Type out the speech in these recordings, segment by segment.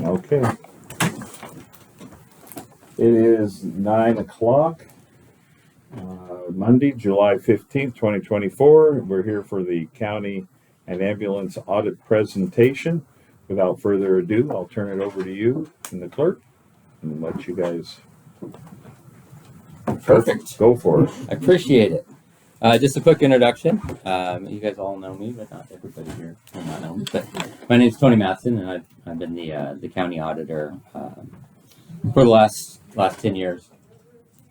Okay. It is 9 o'clock, Monday, July 15th, 2024. We're here for the county and ambulance audit presentation. Without further ado, I'll turn it over to you and the clerk and let you guys Perfect. Go for it. I appreciate it. Just a quick introduction. You guys all know me, but not everybody here will not know me. But my name is Tony Matson, and I've been the county auditor for the last 10 years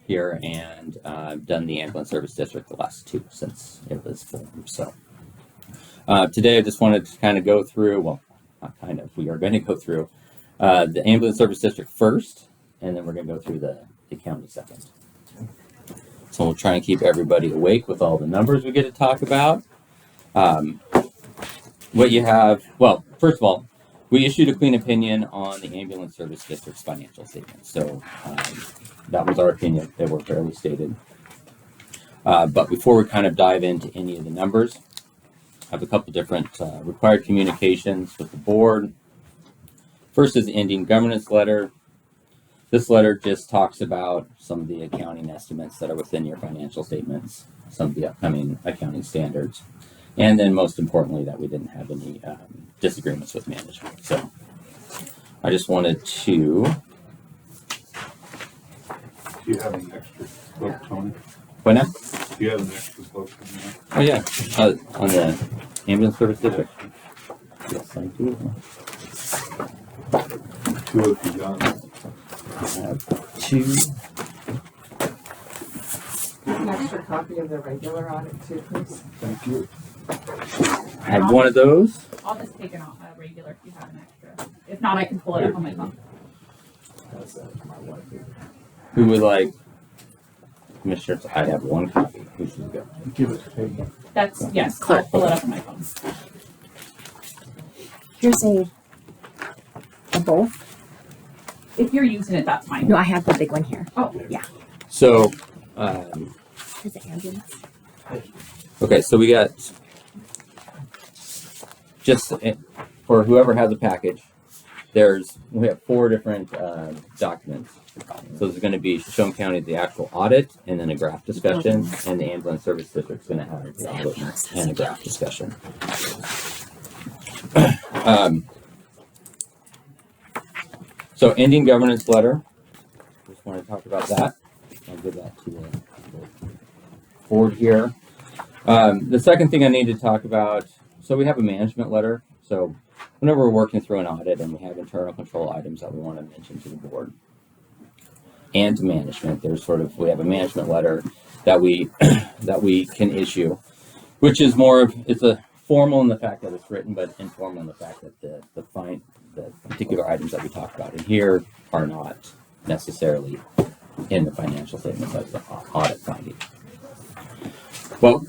here, and I've done the ambulance service district the last 2 since it was formed. So today I just wanted to kind of go through, well, not kind of, we are going to go through the ambulance service district first, and then we're going to go through the county second. So we'll try and keep everybody awake with all the numbers we get to talk about. What you have, well, first of all, we issued a clean opinion on the ambulance service district's financial statements. So that was our opinion. They were fairly stated. But before we kind of dive into any of the numbers, I have a couple different required communications with the board. First is the ending governance letter. This letter just talks about some of the accounting estimates that are within your financial statements, some of the upcoming accounting standards, and then most importantly that we didn't have any disagreements with management. So I just wanted to... Do you have an extra book, Tony? What now? Do you have an extra book? Oh yeah, on the ambulance service district. Yes, I do. 2 if you got it. I have 2. An extra copy of the regular audit too, please. Thank you. I have one of those. I'll just take it off regular if you have an extra. If not, I can pull it up on my phone. Who would like? Commissioners, I have 1 copy. Who should go? Give it to Peggy. That's, yes, I'll pull it up on my phone. Here's a both. If you're using it, that's fine. No, I have the big one here. Oh, Yeah. So, Is it ambulance? okay, so we got just for whoever has a package. We have 4 different documents. So there's going to be Shoshone County, the actual audit, and then a graph discussion, and the ambulance service district is going to have the audit and a graph discussion. So ending governance letter. Just want to talk about that. I'll give that to the board here. The second thing I need to talk about. So we have a management letter. So whenever we're working through an audit and we have internal control items that we want to mention to the board and to management, we have a management letter that we can issue, which is it's a formal in the fact that it's written, but informal in the fact that the particular items that we talk about in here are not necessarily in the financial statements as the audit finding. Well,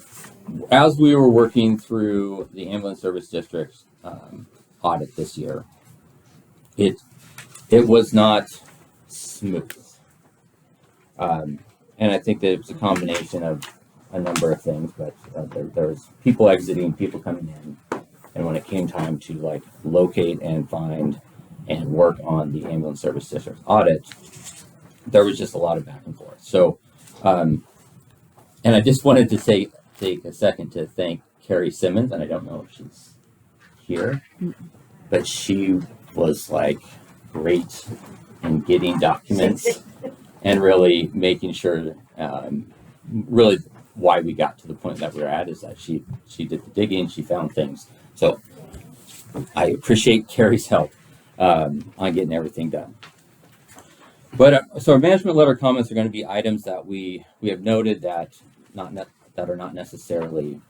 as we were working through the ambulance service district's audit this year, it was not smooth. And I think that it was a combination of a number of things, but there was people exiting, people coming in, and when it came time to locate and find and work on the ambulance service district audit, there was just a lot of back and forth. So, and I just wanted to take a second to thank Carrie Simmons, and I don't know if she's here, but she was great in getting documents and really making sure, really why we got to the point that we're at is that she did the digging, she found things. So I appreciate Carrie's help on getting everything done. But so our management letter comments are going to be items that we have noted that are not necessarily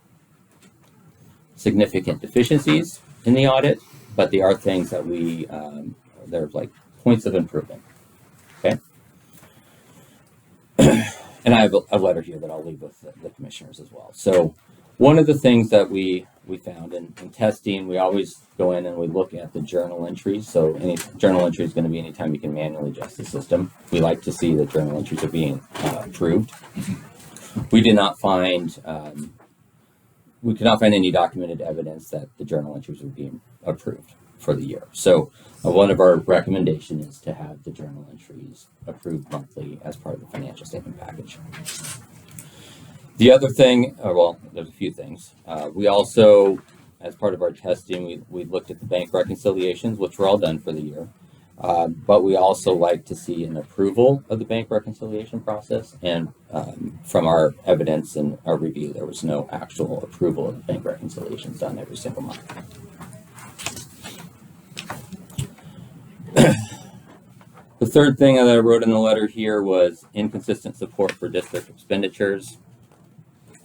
significant deficiencies in the audit, but they are things that they're points of improvement. Okay. And I have a letter here that I'll leave with the commissioners as well. So one of the things that we found in testing, we always go in and we look at the journal entries. So any journal entry is going to be anytime you can manually adjust the system. We like to see that journal entries are being approved. We could not find any documented evidence that the journal entries were being approved for the year. So one of our recommendations is to have the journal entries approved monthly as part of the financial statement package. The other thing, well, there's a few things. We also, as part of our testing, we looked at the bank reconciliations, which were all done for the year. But we also like to see an approval of the bank reconciliation process. And from our evidence and our review, there was no actual approval of the bank reconciliations done every single month. The third thing that I wrote in the letter here was inconsistent support for district expenditures.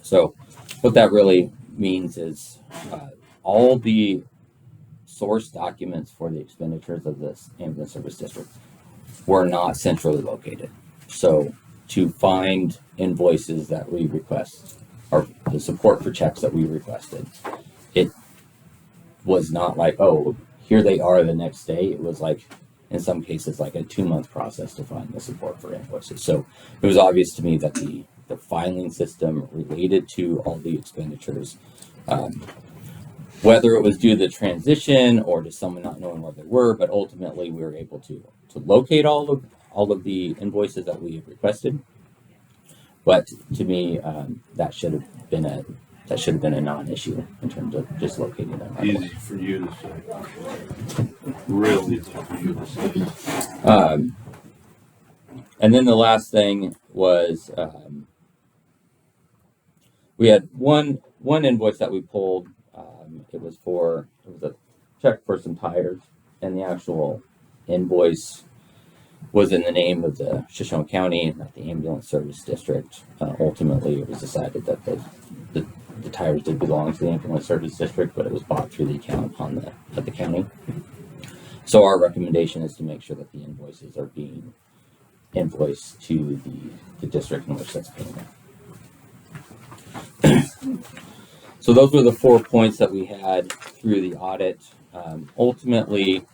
So what that really means is all the source documents for the expenditures of this ambulance service district were not centrally located. So to find invoices that we request, or the support for checks that we requested, it was not like, oh, here they are the next day. It was like, in some cases, like a 2-month process to find the support for invoices. So it was obvious to me that the filing system related to all the expenditures, whether it was due to the transition or to someone not knowing where they were, but ultimately we were able to locate all of the invoices that we had requested. But to me, that should have been a non-issue in terms of just locating them. Easy for you to say. Real easy for you to say. And then the last thing was we had one invoice that we pulled. It was a check for some tires, and the actual invoice was in the name of the Shoshone County, not the ambulance service district. Ultimately, it was decided that the tires did belong to the ambulance service district, but it was bought through the account at the county. So our recommendation is to make sure that the invoices are being invoiced to the district in which that's paying them. So those were the 4 points that we had through the audit. Ultimately,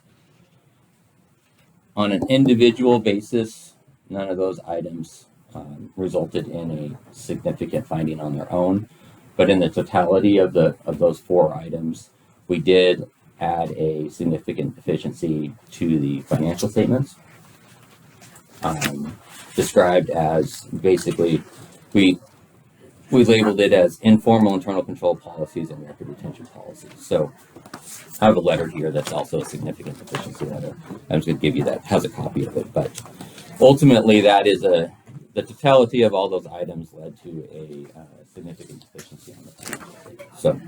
on an individual basis, none of those items resulted in a significant finding on their own. But in the totality of those 4 items, we did add a significant deficiency to the financial statements, described as basically we labeled it as informal internal control policies and record retention policies. So I have a letter here that's also a significant deficiency letter. I'm just going to give you that, has a copy of it. But ultimately, that is the totality of all those items led to a significant deficiency on the financial statement. So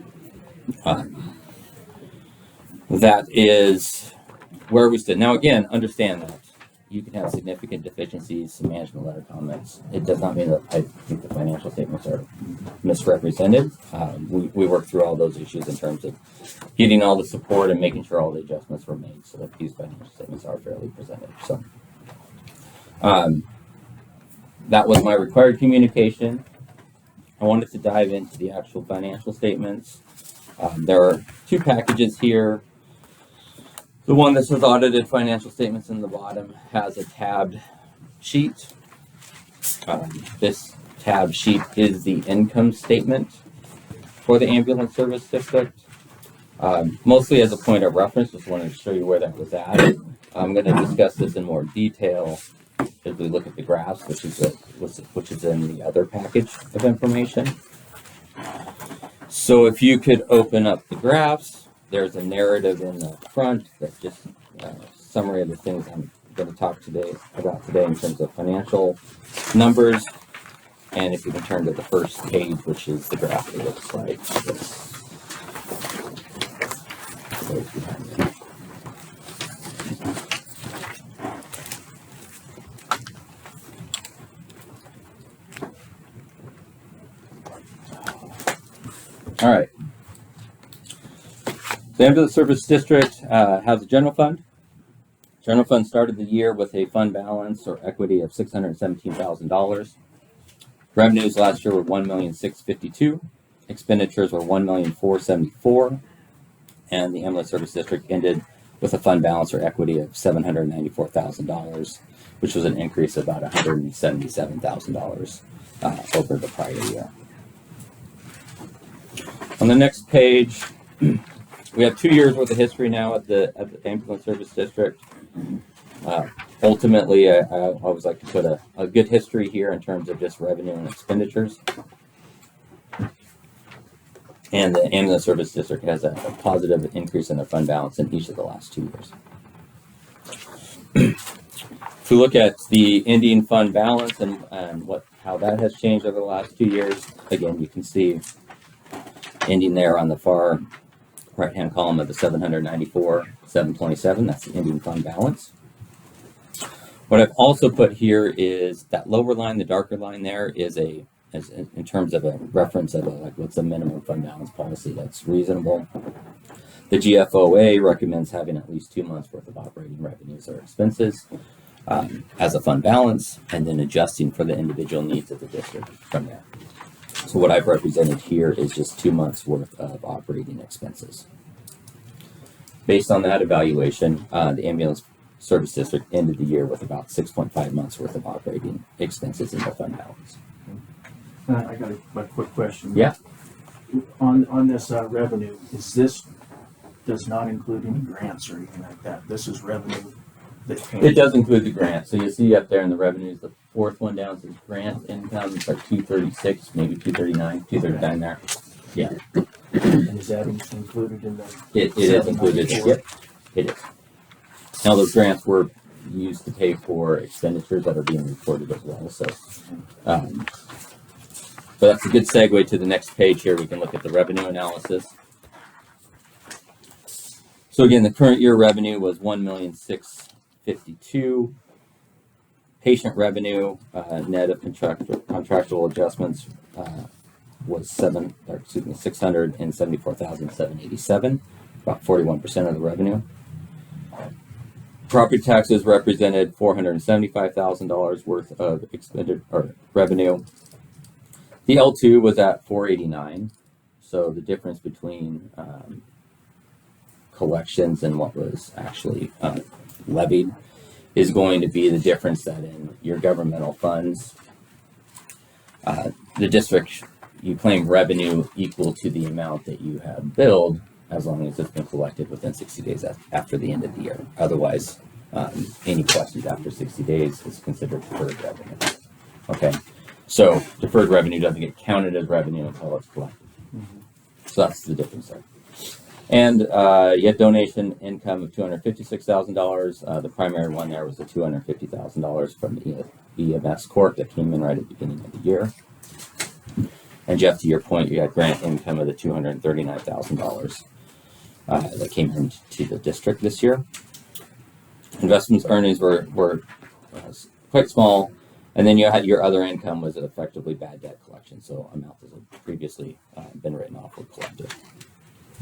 that is where we stood. Now, again, understand that you can have significant deficiencies, some management letter comments. It does not mean that I think the financial statements are misrepresented. We worked through all those issues in terms of getting all the support and making sure all the adjustments were made so that these financial statements are fairly presented. So that was my required communication. I wanted to dive into the actual financial statements. There are 2 packages here. The one that says audited financial statements in the bottom has a tabbed sheet. This tab sheet is the income statement for the ambulance service district. Mostly as a point of reference, just wanted to show you where that was at. I'm going to discuss this in more detail as we look at the graphs, which is in the other package of information. So if you could open up the graphs, there's a narrative in the front that just summary of the things I'm going to talk about today in terms of financial numbers. And if you can turn to the first page, which is the graph that looks like this. All right. The ambulance service district has a general fund. General fund started the year with a fund balance or equity of $617,000. Revenues last year were $1,652,000. Expenditures were $1,474,000, and the ambulance service district ended with a fund balance or equity of $794,000, which was an increase of about $177,000 over the prior year. On the next page, we have 2 years worth of history now at the ambulance service district. Ultimately, I always like to put a good history here in terms of just revenue and expenditures. And the ambulance service district has a positive increase in their fund balance in each of the last 2 years. If we look at the ending fund balance and how that has changed over the last 2 years, again, you can see ending there on the far right-hand column of the 794,727. That's the ending fund balance. What I've also put here is that lower line, the darker line there, is in terms of a reference of what's the minimum fund balance policy that's reasonable. The GFOA recommends having at least 2 months worth of operating revenues or expenses as a fund balance, and then adjusting for the individual needs of the district from there. So what I've represented here is just 2 months worth of operating expenses. Based on that evaluation, the ambulance service district ended the year with about 6.5 months worth of operating expenses in the fund balance. I got a quick question. Yeah. On this revenue, does not include any grants or anything like that? This is revenue that came. It does include the grant. So you see up there in the revenues, the fourth one down says grant income. It's like 236, maybe 239 there. Yeah. And is that included in the? It is included. Yep, it is. Now those grants were used to pay for expenditures that are being reported as well. So, but that's a good segue to the next page here. We can look at the revenue analysis. So again, the current year revenue was $1,652,000. Patient revenue, net of contractual adjustments, was $674,787, about 41% of the revenue. Property taxes represented $475,000 worth of expended or revenue. The L2 was at 489, so the difference between collections and what was actually levied is going to be the difference that in your governmental funds, the district, you claim revenue equal to the amount that you have billed, as long as it's been collected within 60 days after the end of the year. Otherwise, any collections after 60 days is considered deferred revenue. Okay, so deferred revenue doesn't get counted as revenue until it's collected. Mm-hmm. So that's the difference there. And you had donation income of $256,000. The primary one there was the $250,000 from the EMS Corp that came in right at the beginning of the year. And Jeff, to your point, you had grant income of the $239,000 that came into the district this year. Investments earnings were quite small, and then you had your other income was effectively bad debt collection, so amounts that had previously been written off were collected.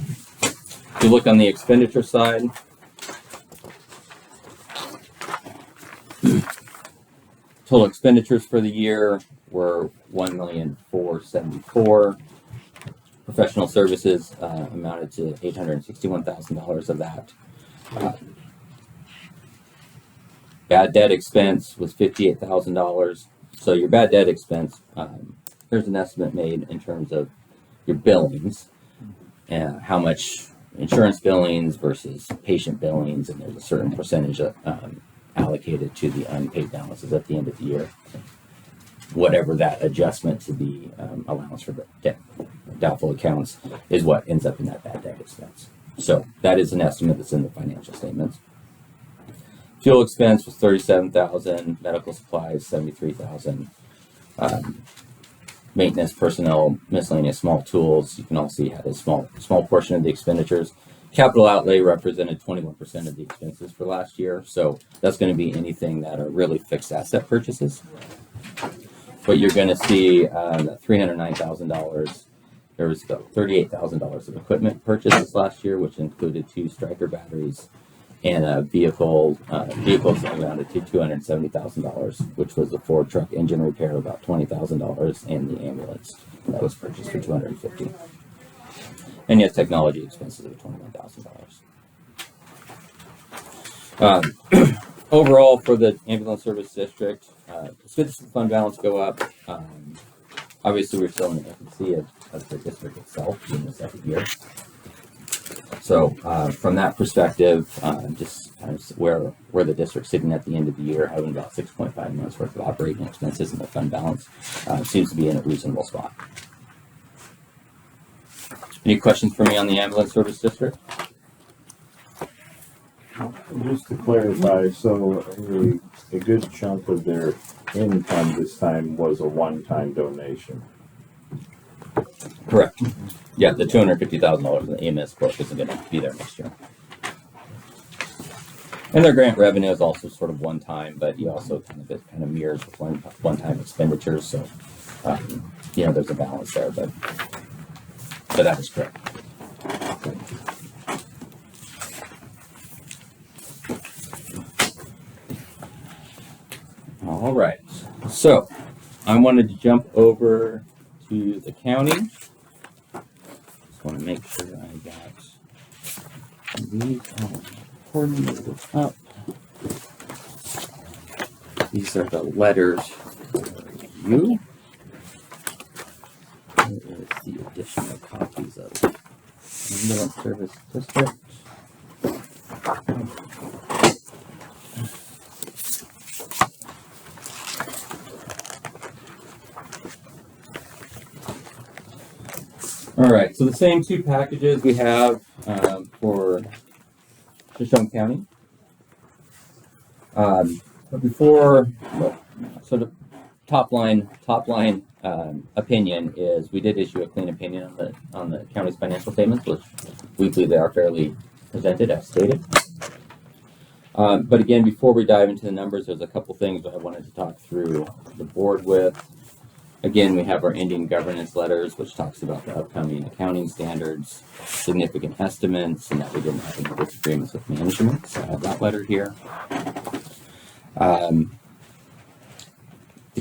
If you look on the expenditure side, total expenditures for the year were $1,474,000. Professional services amounted to $861,000 of that. Bad debt expense was $58,000. So your bad debt expense, there's an estimate made in terms of your billings and how much insurance billings versus patient billings, and there's a certain percentage allocated to the unpaid balances at the end of the year. Whatever that adjustment to the allowance for doubtful accounts is what ends up in that bad debt expense. So that is an estimate that's in the financial statements. Fuel expense was $37,000, medical supplies $73,000, maintenance personnel, miscellaneous small tools. You can all see had a small portion of the expenditures. Capital outlay represented 21% of the expenses for last year, so that's going to be anything that are really fixed asset purchases. But you're going to see $309,000. There was about $38,000 of equipment purchases last year, which included 2 striker batteries and vehicles amounted to $270,000, which was the Ford truck engine repair, about $20,000, and the ambulance that was purchased for $250,000. And you have technology expenses of $21,000. Overall, for the ambulance service district, it's good to see the fund balance go up. Obviously, we're still in the infancy of the district itself in the second year. So from that perspective, just kind of where the district's sitting at the end of the year, having about 6.5 months worth of operating expenses in the fund balance, seems to be in a reasonable spot. Any questions for me on the ambulance service district? Just to clarify, so a good chunk of their income this time was a one-time donation. Correct. Yeah, the $250,000 in the EMS quote isn't going to be there next year. And their grant revenue is also sort of one time, but you also kind of mirrors with one-time expenditures. So, there's a balance there, but that is correct. All right. So, I wanted to jump over to the county. Just want to make sure I got these all coordinated up. These are the letters for you. Here is the additional copies of Ambulance Service District. All right, so the same two packages we have for Shoshone County. But before, sort of top line opinion is we did issue a clean opinion on the county's financial statements, which we believe they are fairly presented as stated. But again, before we dive into the numbers, there's a couple things that I wanted to talk through the board with. Again, we have our ending governance letters, which talks about the upcoming accounting standards, significant estimates, and that we didn't have any disagreements with management. So I have that letter here. The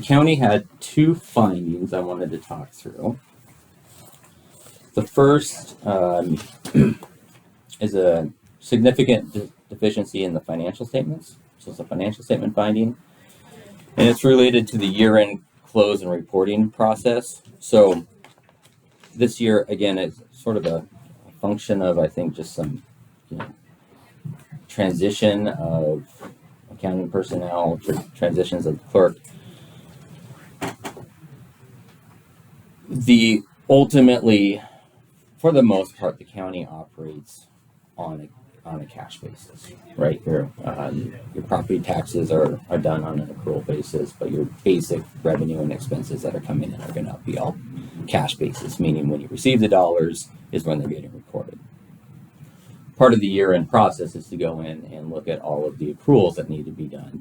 county had two findings I wanted to talk through. The first is a significant deficiency in the financial statements. So it's a financial statement finding, and it's related to the year-end close and reporting process. So this year, again, is sort of a function of, I think, just some transition of accounting personnel, transitions of the clerk. Ultimately, for the most part, the county operates on a cash basis, right? Your property taxes are done on an accrual basis, but your basic revenue and expenses that are coming in are going to be all cash basis, meaning when you receive the dollars is when they're getting recorded. Part of the year-end process is to go in and look at all of the accruals that need to be done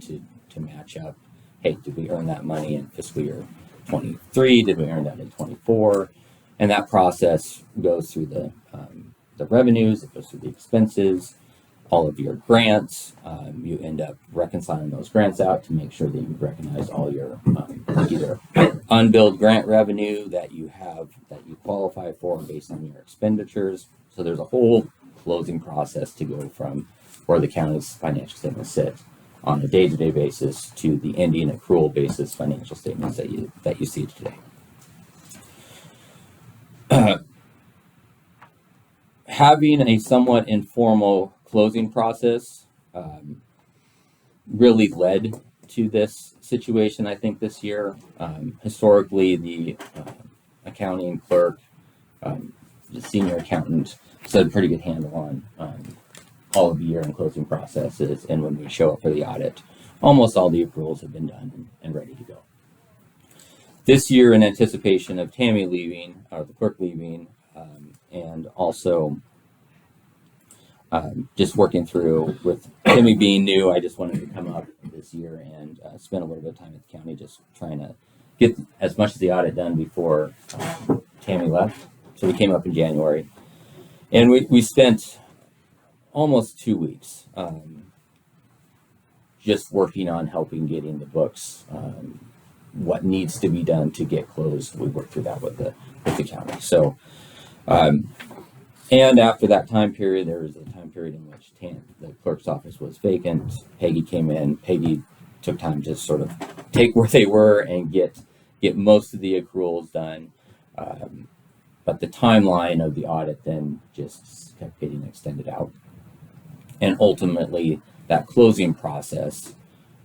to match up. Hey, did we earn that money in fiscal year 23? Did we earn that in 24? And that process goes through the revenues, it goes through the expenses, all of your grants. You end up reconciling those grants out to make sure that you recognize all your either unbilled grant revenue that you qualify for based on your expenditures. So there's a whole closing process to go from where the county's financial statements sit on a day-to-day basis to the ending accrual basis financial statements that you see today. Having a somewhat informal closing process really led to this situation, I think, this year. Historically, the accounting clerk, the senior accountant, had a pretty good handle on all of the year-end closing processes, and when we show up for the audit, almost all the accruals have been done and ready to go. This year, in anticipation of Tammy leaving, or the clerk leaving, and also just working through with Tammy being new, I just wanted to come up this year and spend a little bit of time at the county just trying to get as much of the audit done before Tammy left. So we came up in January, and we spent almost 2 weeks just working on helping getting the books, what needs to be done to get closed. We worked through that with the county. So, and after that time period, there was a time period in which the clerk's office was vacant. Peggy came in. Peggy took time to sort of take where they were and get most of the accruals done. But the timeline of the audit then just kept getting extended out. And ultimately, that closing process,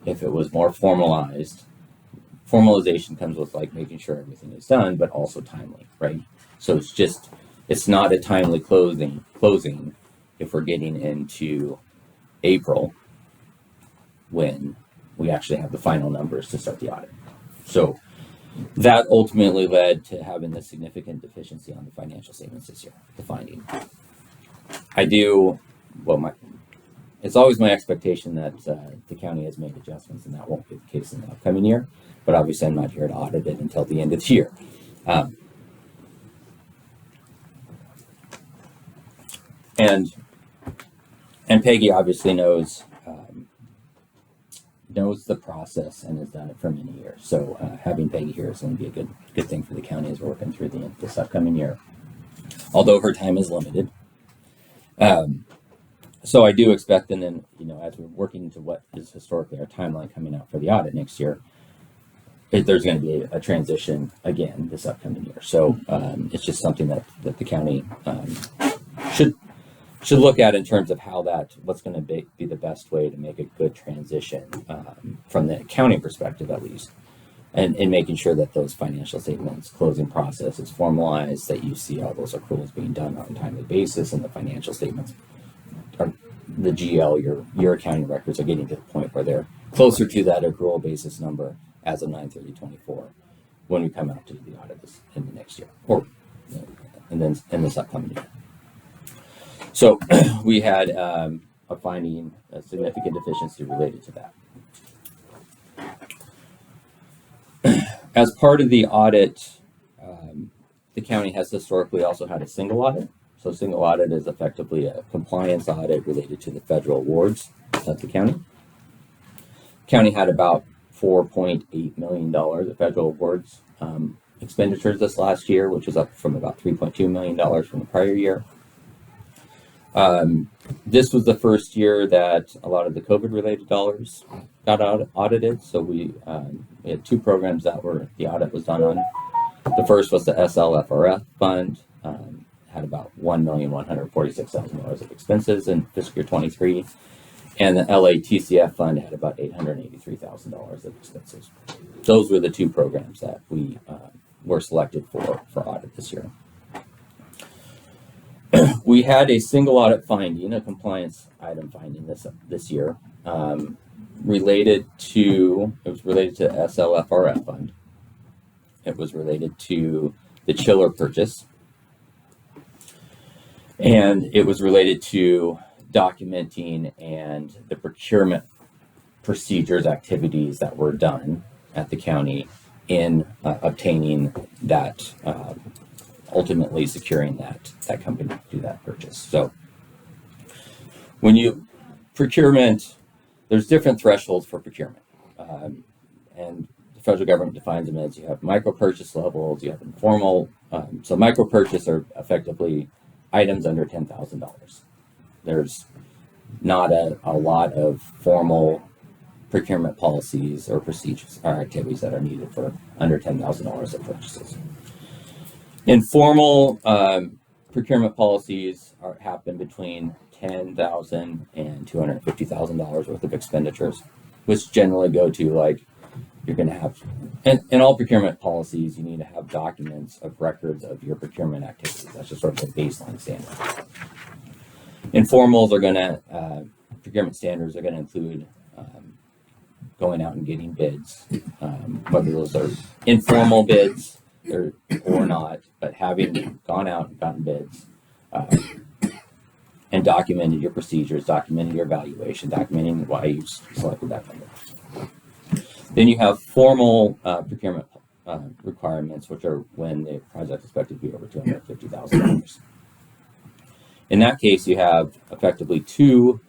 if it was more formalized, formalization comes with like making sure everything is done, but also timely, right? So it's not a timely closing if we're getting into April when we actually have the final numbers to start the audit. So that ultimately led to having the significant deficiency on the financial statements this year, the finding. It's always my expectation that the county has made adjustments, and that won't be the case in the upcoming year. But obviously, I'm not here to audit it until the end of the year. And Peggy obviously knows the process and has done it for many years. So having Peggy here is going to be a good thing for the county as we're working through this upcoming year. Although her time is limited. So I do expect, and then, as we're working into what is historically our timeline coming out for the audit next year, there's going to be a transition again this upcoming year. So it's just something that the county should look at in terms of what's going to be the best way to make a good transition from the accounting perspective, at least, and making sure that those financial statements closing process is formalized, that you see all those accruals being done on a timely basis, and the financial statements are the GL, your accounting records are getting to the point where they're closer to that accrual basis number as of 9/30/24 when we come out to do the audit in the next year, or and then in this upcoming year. So we had a finding, a significant deficiency related to that. As part of the audit, the county has historically also had a single audit. So single audit is effectively a compliance audit related to the federal awards of the county. County had about $4.8 million of federal awards expenditures this last year, which is up from about $3.2 million from the prior year. This was the first year that a lot of the COVID-related dollars got audited. So we had two programs that the audit was done on. The first was the SLFRF fund, had about $1,146,000 of expenses in fiscal year 23, and the LATCF fund had about $883,000 of expenses. Those were the two programs that we were selected for audit this year. We had a single audit finding, a compliance item finding this year, related to SLFRF fund. It was related to the chiller purchase, and it was related to documenting and the procurement procedures, activities that were done at the county in obtaining that, ultimately securing that company to do that purchase. So when procurement, there's different thresholds for procurement. And the federal government defines them as you have micro purchase levels, you have informal. So micro purchase are effectively items under $10,000. There's not a lot of formal procurement policies or procedures or activities that are needed for under $10,000 of purchases. Informal procurement policies happen between $10,000 and $250,000 worth of expenditures, which generally go to, like, you're going to have, in all procurement policies, you need to have documents of records of your procurement activities. That's just sort of the baseline standard. Informals are going to, procurement standards are going to include going out and getting bids, whether those are informal bids or not, but having gone out and gotten bids and documented your procedures, documented your evaluation, documenting why you selected that vendor. Then you have formal procurement requirements, which are when the project is expected to be over $250,000. In that case, you have effectively two.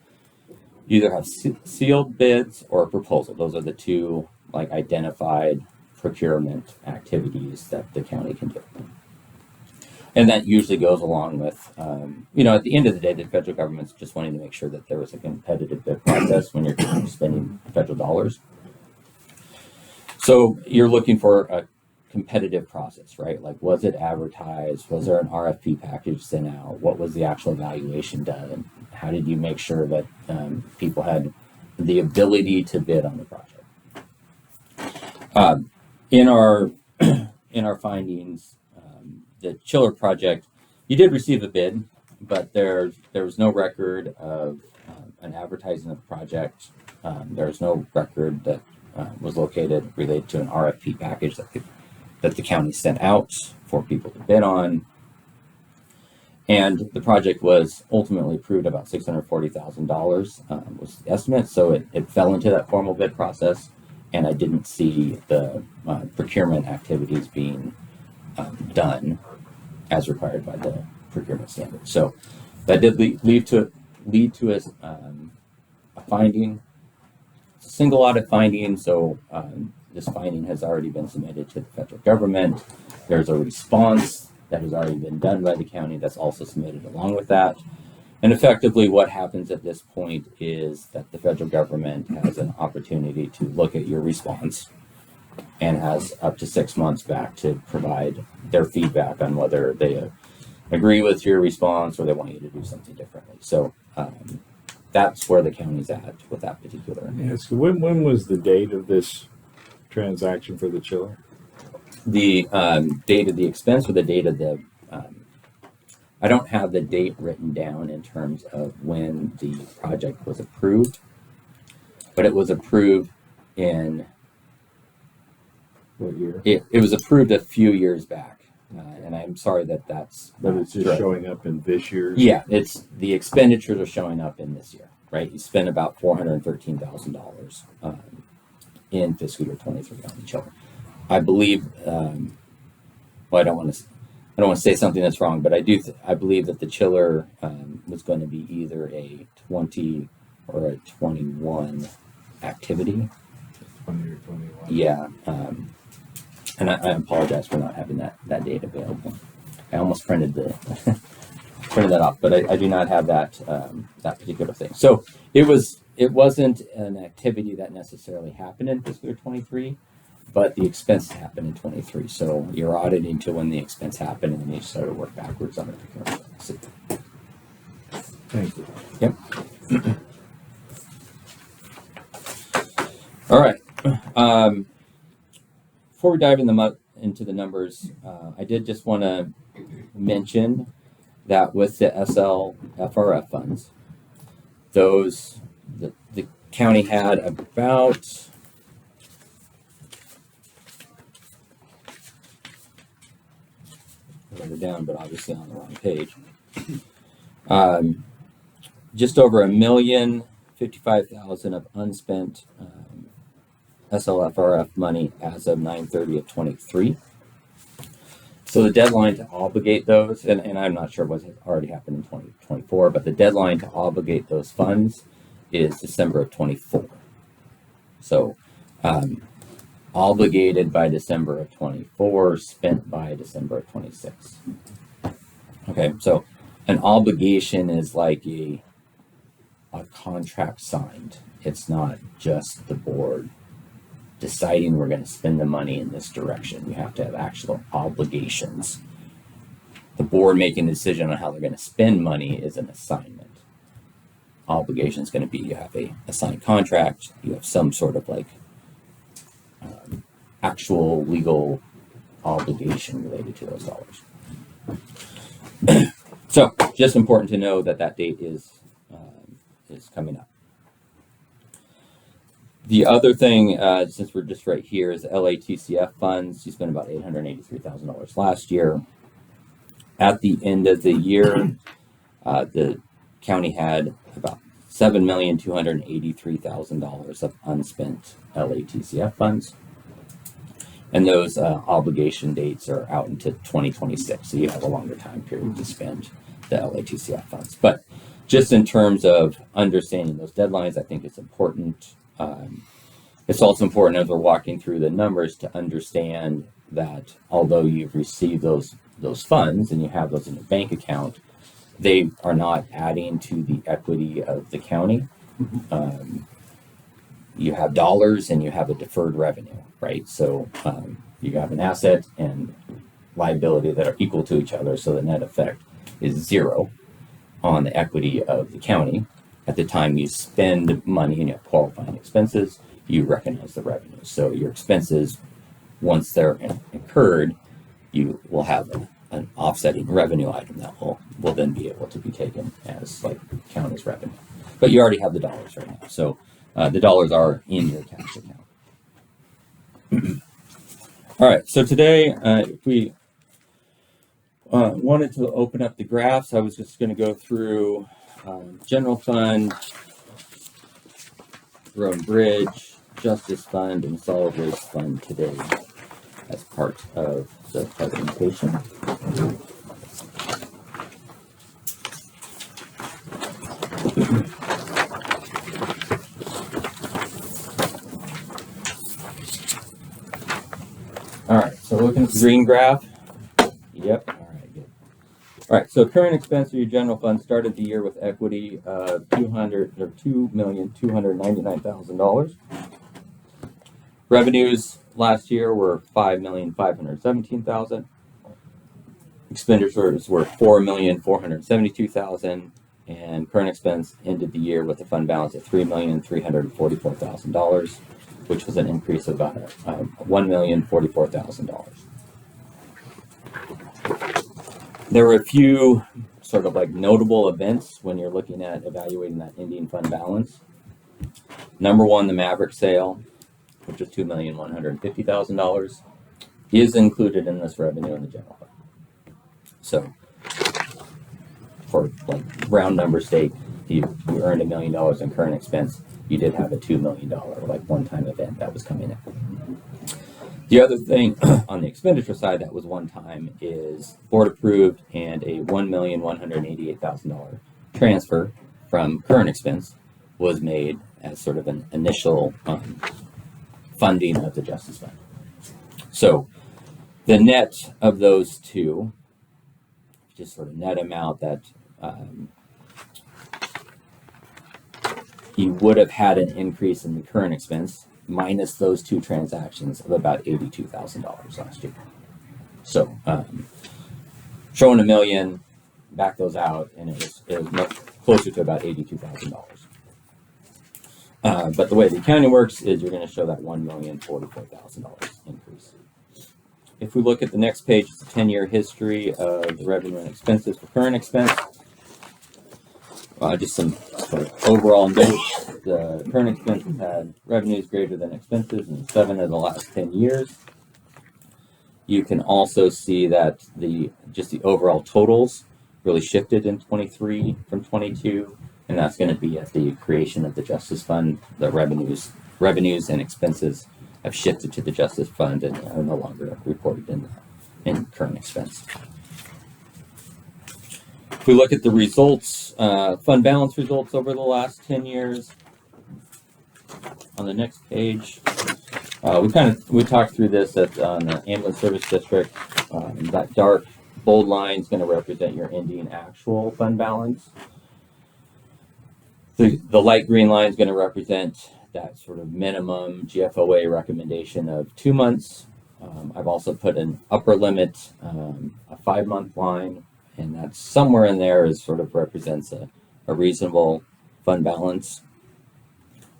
You either have sealed bids or a proposal. Those are the two identified procurement activities that the county can do. And that usually goes along with, at the end of the day, the federal government's just wanting to make sure that there was a competitive bid process when you're spending federal dollars. So you're looking for competitive process, right? Like, was it advertised? Was there an RFP package sent out? What was the actual evaluation done? How did you make sure that people had the ability to bid on the project? In our in our findings, the chiller project, you did receive a bid, but there was no record of an advertising of the project. There was no record that was located related to an RFP package that the county sent out for people to bid on. And the project was ultimately approved about $640,000 was the estimate. So it fell into that formal bid process, and I didn't see the procurement activities being done as required by the procurement standards. So that did lead to a finding. It's a single audit finding, so this finding has already been submitted to the federal government. There's a response that has already been done by the county that's also submitted along with that. And effectively what happens at this point is that the federal government has an opportunity to look at your response and has up to 6 months back to provide their feedback on whether they agree with your response or they want you to do something differently. So that's where the county's at with that particular. Yes. When was the date of this transaction for the chiller? The date of the expense or the date of the, I don't have the date written down in terms of when the project was approved, but it was approved in, What year? it was approved a few years back. And I'm sorry that's. But it's just correct. showing up in this year's. Yeah, it's the expenditures are showing up in this year, right? You spent about $413,000 in fiscal year 23 on the chiller. I believe. Well, I don't want to say something that's wrong, but I believe that the chiller was going to be either a 20 or a 21 activity. 20 or 21. Yeah. And I apologize for not having that date available. I almost printed printed that off, but I do not have that particular thing. So it wasn't an activity that necessarily happened in fiscal year 23, but the expense happened in 23. So you're auditing to when the expense happened, and then you sort of work backwards on the procurement. Thank you. Yep. All right. Before we dive into the numbers, I did just want to mention that with the SLFRF funds, the county had about I wrote it down, but obviously on the wrong page. Just over $1,055,000 of unspent SLFRF money as of 9/30 of 23. So the deadline to obligate those, and I'm not sure what has already happened in 2024, but the deadline to obligate those funds is December of 24. So obligated by December of 24, spent by December of 26. Okay, so an obligation is like a contract signed. It's not just the board deciding we're going to spend the money in this direction. You have to have actual obligations. The board making a decision on how they're going to spend money is an assignment. Obligation is going to be you have a signed contract, you have some sort of like actual legal obligation related to those dollars. So just important to know that date is coming up. The other thing, since we're just right here, is the LATCF funds. You spent about $883,000 last year. At the end of the year, the county had about $7,283,000 of unspent LATCF funds. And those obligation dates are out into 2026, so you have a longer time period to spend the LATCF funds. But just in terms of understanding those deadlines, I think it's important. It's also important as we're walking through the numbers to understand that although you've received those funds and you have those in your bank account, they are not adding to the equity of the county. You have dollars and you have a deferred revenue, right? So you have an asset and liability that are equal to each other, so the net effect is zero on the equity of the county. At the time you spend money and you have qualifying expenses, you recognize the revenue. So your expenses, once they're incurred, you will have an offsetting revenue item that will then be able to be taken as like count as revenue. But you already have the dollars right now. So the dollars are in your cash account. All right, so today, if we wanted to open up the graphs, I was just going to go through general fund, road and bridge, justice fund, and solid waste fund today as part of the presentation. All right, so looking at the green graph. Yep, all right, good. All right, so current expense of your general fund started the year with equity of $2,299,000. Revenues last year were $5,517,000. Expenditures were $4,472,000, and current expense ended the year with a fund balance of $3,344,000, which was an increase of about $1,044,000. There were a few sort of like notable events when you're looking at evaluating that ending fund balance. Number one, the Maverick sale, which was $2,150,000, is included in this revenue in the general fund. So, for like round number sake, you earned $1 million in current expense. You did have a $2 million like one-time event that was coming in. The other thing on the expenditure side that was one time is board approved and a $1,188,000 transfer from current expense was made as sort of an initial funding of the justice fund. So the net of those two, just sort of net amount that you would have had an increase in the current expense minus those two transactions of about $82,000 last year. So showing $1 million, back those out, and it was much closer to about $82,000. But the way the accounting works is you're going to show that $1,044,000 increase. If we look at the next page, it's a 10-year history of the revenue and expenses for current expense. Just some sort of overall notes. The current expenses had revenues greater than expenses in 7 of the last 10 years. You can also see that the overall totals really shifted in 23 from 22, and that's going to be at the creation of the Justice Fund. The revenues and expenses have shifted to the Justice Fund and are no longer reported in current expense. If we look at the results, fund balance results over the last 10 years, on the next page, we talked through this on the ambulance service district. That dark bold line is going to represent your ending actual fund balance. The light green line is going to represent that sort of minimum GFOA recommendation of 2 months. I've also put an upper limit, a 5-month line, and that's somewhere in there is sort of represents a reasonable fund balance.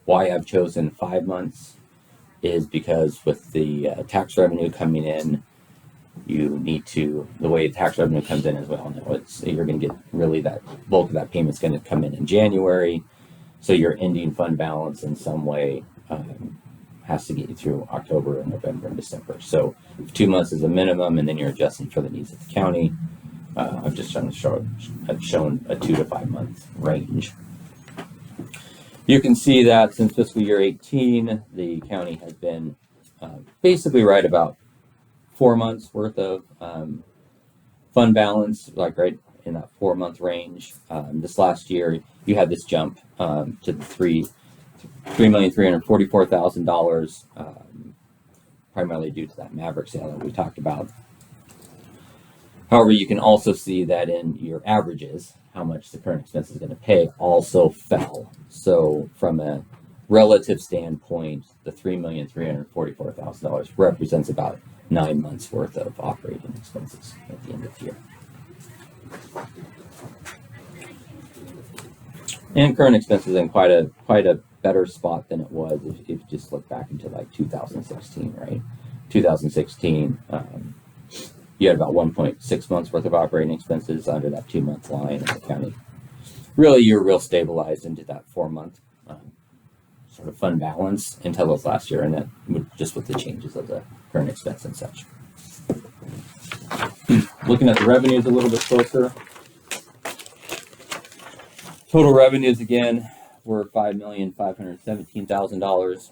Why I've chosen 5 months is because with the tax revenue coming in, you need to, the way tax revenue comes in as well, you're going to get really that bulk of that payment's going to come in January. So your ending fund balance in some way has to get you through October and November and December. So 2 months is a minimum, and then you're adjusting for the needs of the county. I've just shown a 2 to 5 month range. You can see that since fiscal year 18, the county has been basically right about 4 months worth of fund balance, like right in that 4 month range. This last year, you had this jump to the $3,344,000, primarily due to that Maverick sale that we talked about. However, you can also see that in your averages, how much the current expense is going to pay also fell. So from a relative standpoint, the $3,344,000 represents about 9 months worth of operating expenses at the end of the year. And current expenses in quite a better spot than it was if you just look back into like 2016, right? 2016, you had about 1.6 months worth of operating expenses under that 2-month line in the county. Really, you're real stabilized into that 4-month sort of fund balance until those last year, and then just with the changes of the current expense and such. Looking at the revenues a little bit closer. Total revenues again were $5,517,000.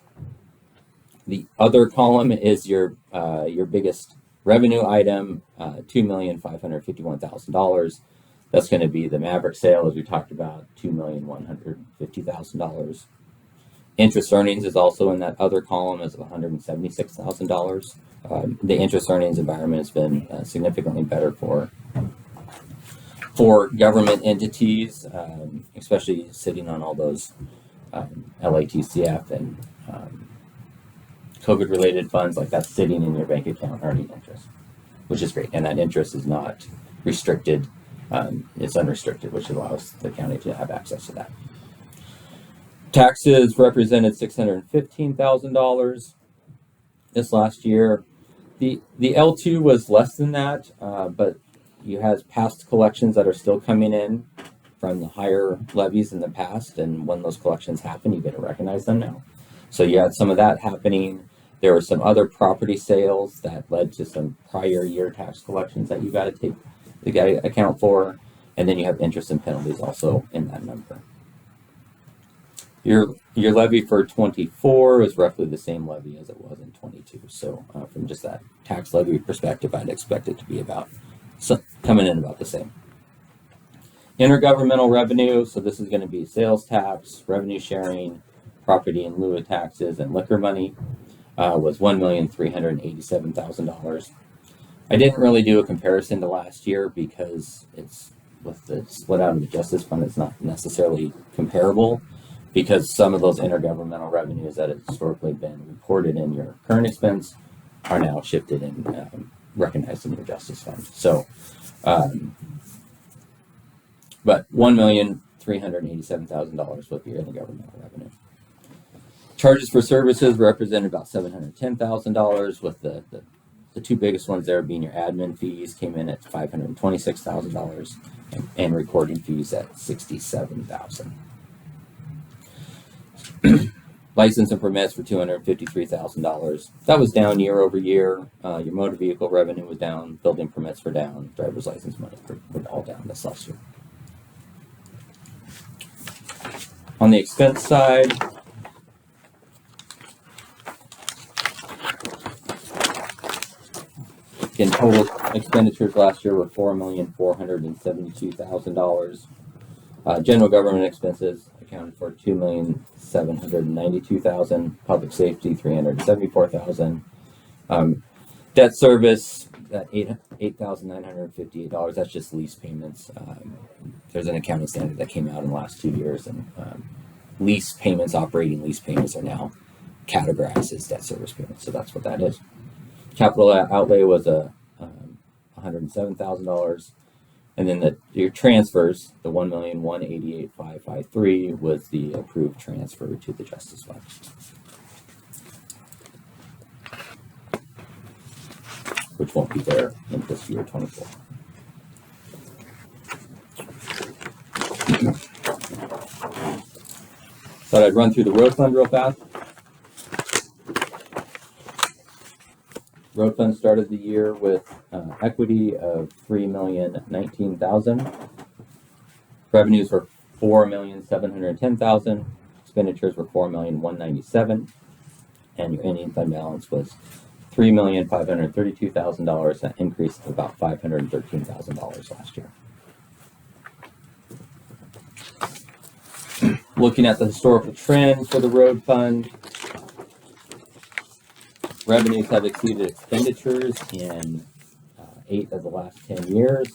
The other column is your biggest revenue item, $2,551,000. That's going to be the Maverick sale, as we talked about, $2,150,000. Interest earnings is also in that other column as of $176,000. The interest earnings environment has been significantly better for government entities, especially sitting on all those LATCF and COVID-related funds, like that's sitting in your bank account earning interest, which is great. And that interest is not restricted. It's unrestricted, which allows the county to have access to that. Taxes represented $615,000 this last year. The L2 was less than that, but you have past collections that are still coming in from the higher levies in the past, and when those collections happen, you get to recognize them now. So you had some of that happening. There were some other property sales that led to some prior year tax collections that you got to account for, and then you have interest and penalties also in that number. Your levy for 24 is roughly the same levy as it was in 22. So from just that tax levy perspective, I'd expect it to be about coming in about the same. Intergovernmental revenue, so this is going to be sales tax, revenue sharing, property in lieu of taxes, and liquor money, was $1,387,000. I didn't really do a comparison to last year because it's with the split out of the Justice Fund, it's not necessarily comparable, because some of those intergovernmental revenues that have historically been reported in your current expense are now shifted and recognized in your Justice Fund. So, but $1,387,000 would be your intergovernmental revenue. Charges for services represented about $710,000, with the two biggest ones there being your admin fees came in at $526,000 and recording fees at $67,000. License and permits for $253,000. That was down year over year. Your motor vehicle revenue was down, building permits were down, driver's license money were all down this last year. On the expense side, again, total expenditures last year were $4,472,000. General government expenses accounted for $2,792,000. Public safety, $374,000. Debt service at $8,958. That's just lease payments. There's an accounting standard that came out in the last 2 years, and lease payments, operating lease payments, are now categorized as debt service payments. So that's what that is. Capital outlay was $107,000, and then your transfers, the $1,188,553 was the approved transfer to the Justice Fund. Which won't be there in fiscal year 24. Thought I'd run through the road fund real fast. Road fund started the year with equity of $3,019,000. Revenues were $4,710,000. Expenditures were $4,197,000, and your ending fund balance was $3,532,000, an increase of about $513,000 last year. Looking at the historical trends for the road fund, revenues have exceeded expenditures in 8 of the last 10 years,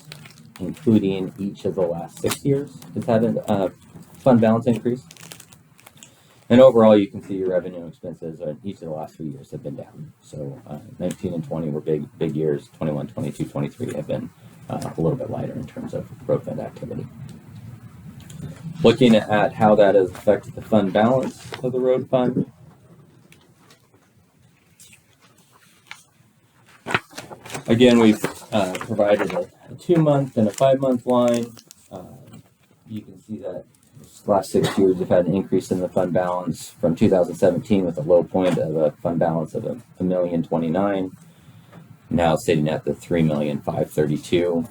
including each of the last 6 years. It's had a fund balance increase. And overall, you can see your revenue and expenses on each of the last 3 years have been down. So 19 and 20 were big years. 21, 22, 23 have been a little bit lighter in terms of road fund activity. Looking at how that has affected the fund balance of the road fund. Again, we've provided a 2-month and a 5-month line. You can see that this last 6 years we've had an increase in the fund balance from 2017 with a low point of a fund balance of $1,029,000, now sitting at the $3,532,000,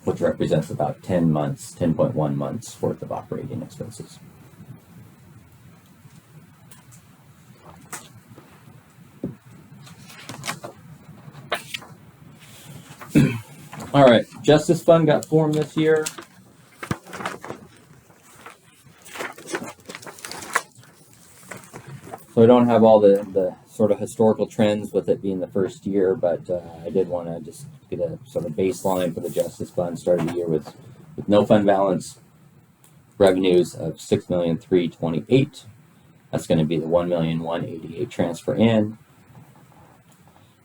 which represents about 10 months, 10.1 months worth of operating expenses. All right, Justice Fund got formed this year. So I don't have all the sort of historical trends with it being the first year, but I did want to just get a sort of baseline for the Justice Fund. Started the year with no fund balance, revenues of $6,328,000. That's going to be the $1,188,000 transfer in.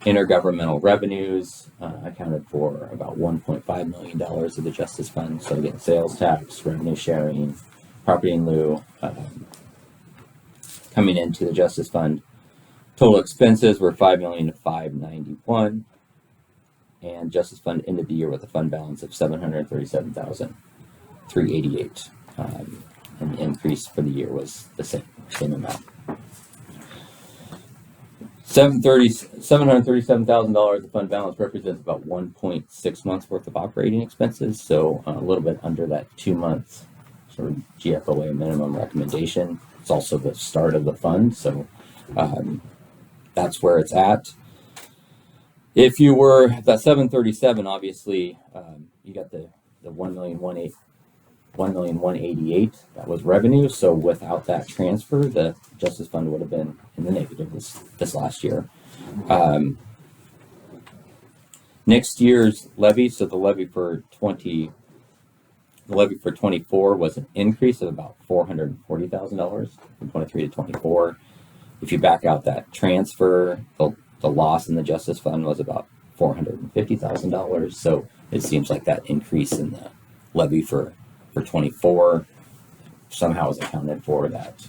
Intergovernmental revenues accounted for about $1.5 million of the Justice Fund. So again, sales tax, revenue sharing, property in lieu, coming into the Justice Fund. Total expenses were $5,591,000, and Justice Fund ended the year with a fund balance of $737,388, and the increase for the year was the same amount. $737,000 of fund balance represents about 1.6 months worth of operating expenses, so a little bit under that 2-month sort of GFOA minimum recommendation. It's also the start of the fund, so that's where it's at. If you were at that 737, obviously you got the 1,188,000 that was revenue. So without that transfer, the Justice Fund would have been in the negative this last year. Next year's levy, so the levy for 24 was an increase of about $440,000 from 23 to 24. If you back out that transfer, the loss in the Justice Fund was about $450,000. So it seems like that increase in the levy for 24 somehow is accounted for that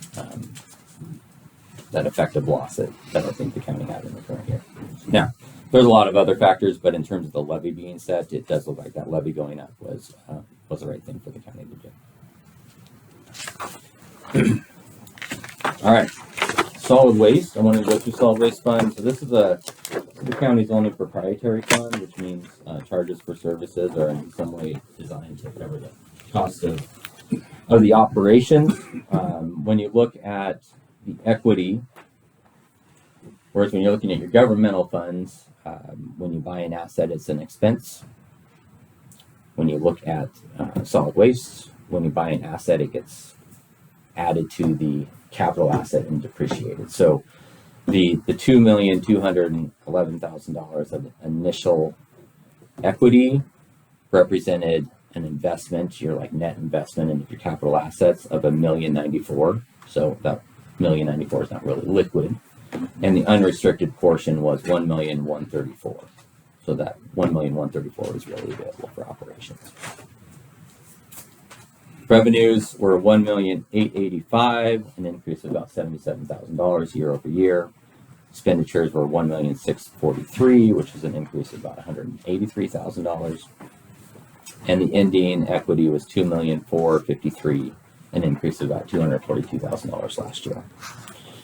effective loss that I think the county had in the current year. Now, there's a lot of other factors, but in terms of the levy being set, it does look like that levy going up was the right thing for the county to do. All right, solid waste. I want to go through solid waste fund. So this is the county's only proprietary fund, which means charges for services are in some way designed to cover the cost of the operation. When you look at the equity, whereas when you're looking at your governmental funds, when you buy an asset, it's an expense. When you look at solid waste, when you buy an asset, it gets added to the capital asset and depreciated. So the $2,211,000 of initial equity represented an investment, your like net investment into your capital assets of $1,094,000. So that $1,094,000 is not really liquid. And the unrestricted portion was $1,134,000. So that $1,134,000 is really available for operations. Revenues were $1,885,000, an increase of about $77,000 year over year. Expenditures were $1,643,000, which is an increase of about $183,000. And the ending equity was $2,453,000, an increase of about $242,000 last year.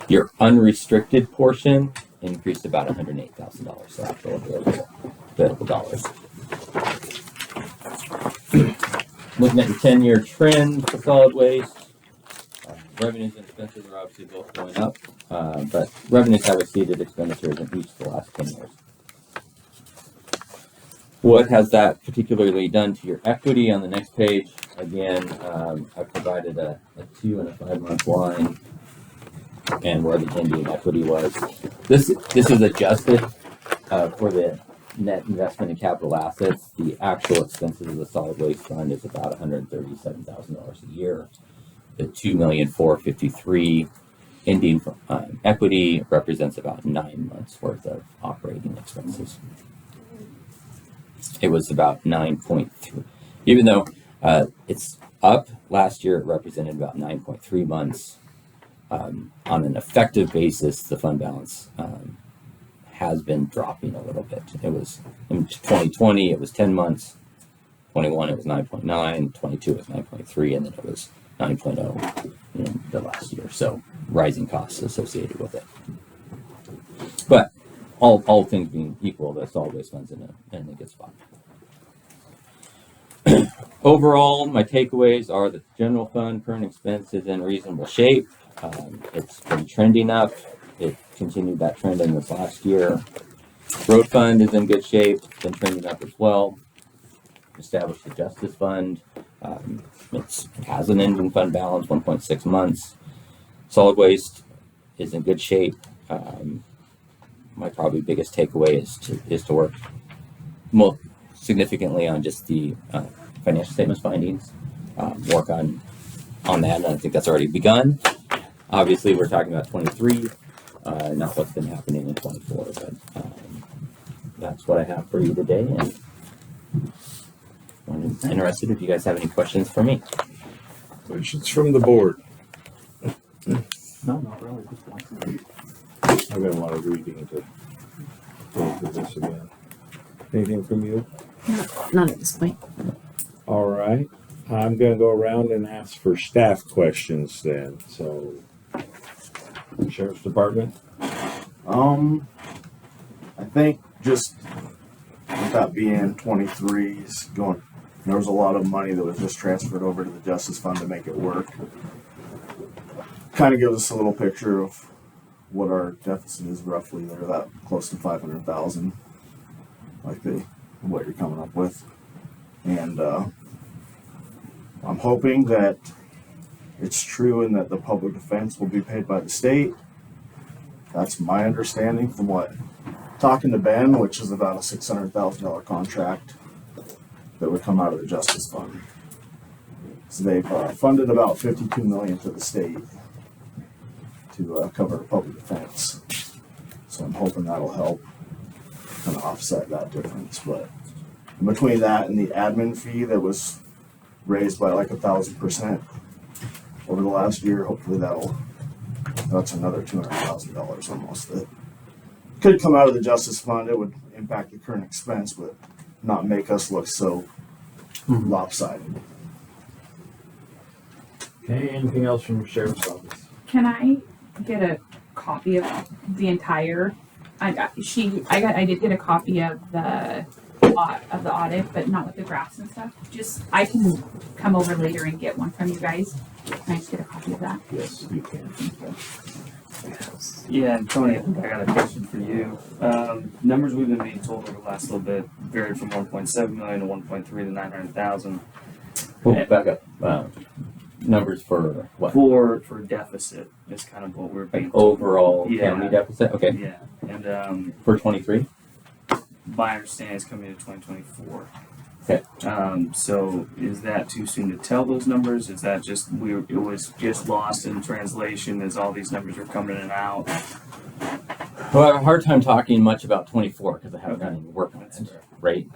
Your unrestricted portion increased about $108,000, so actual available dollars. Looking at the 10-year trend for solid waste, revenues and expenses are obviously both going up, but revenues have exceeded expenditures in each of the last 10 years. What has that particularly done to your equity? On the next page, again, I've provided a 2 and a 5 month line and where the ending equity was. This is adjusted for the net investment in capital assets. The actual expenses of the solid waste fund is about $137,000 a year. The $2,453,000 ending equity represents about 9 months worth of operating expenses. It was about 9.3, even though it's up last year, it represented about 9.3 months. On an effective basis, the fund balance has been dropping a little bit. It was in 2020, it was 10 months. 21, it was 9.9. 22, it was 9.3, and then it was 9.0 in the last year. So rising costs associated with it. But all things being equal, that's always funds in a good spot. Overall, my takeaways are that the general fund current expense is in reasonable shape. It's been trending up. It continued that trend in this last year. Road fund is in good shape. It's been trending up as well. Established the justice fund. It has an ending fund balance, 1.6 months. Solid waste is in good shape. My probably biggest takeaway is to work more significantly on just the financial statements findings. Work on that, and I think that's already begun. Obviously, we're talking about 23, not what's been happening in 24, but that's what I have for you today. And I'm interested if you guys have any questions for me. Questions from the board? No, not really. Just one. I've been a lot of reading to go through this again. Anything from you? Not at this point. All right. I'm going to go around and ask for staff questions then. So, Sheriff's Department? I think just with that being 23s going, there was a lot of money that was just transferred over to the Justice Fund to make it work. Kind of gives us a little picture of what our deficit is roughly. They're that close to 500,000, like what you're coming up with. And I'm hoping that it's true and that the public defense will be paid by the state. That's my understanding from what talking to Ben, which is about a $600,000 contract that would come out of the Justice Fund. So they've funded about $52 million to the state to cover public defense. So I'm hoping that'll help kind of offset that difference. But between that and the admin fee that was raised by like 1,000% over the last year, hopefully that's another $200,000 almost that could come out of the Justice Fund. It would impact the current expense, but not make us look so lopsided. Okay, anything else from the Sheriff's Office? Can I get a copy of the entire? I did get a copy of the audit, but not with the graphs and stuff. Just I can come over later and get one from you guys. Can I just get a copy of that? Yes, you can. Yeah, and Tony, I think I got a question for you. Numbers we've been being told over the last little bit varied from 1.7 million to 1.3 to 900,000. Well, back up. Numbers for what? For deficit is kind of what we're being told. Overall Yeah. county deficit? Okay. Yeah, and For 23? my understanding is coming to 2024. Okay. So is that too soon to tell those numbers? Is that just it was just lost in translation as all these numbers are coming in and out? Well, I have a hard time talking much about 24 because I haven't done any work on That's it, fair. right?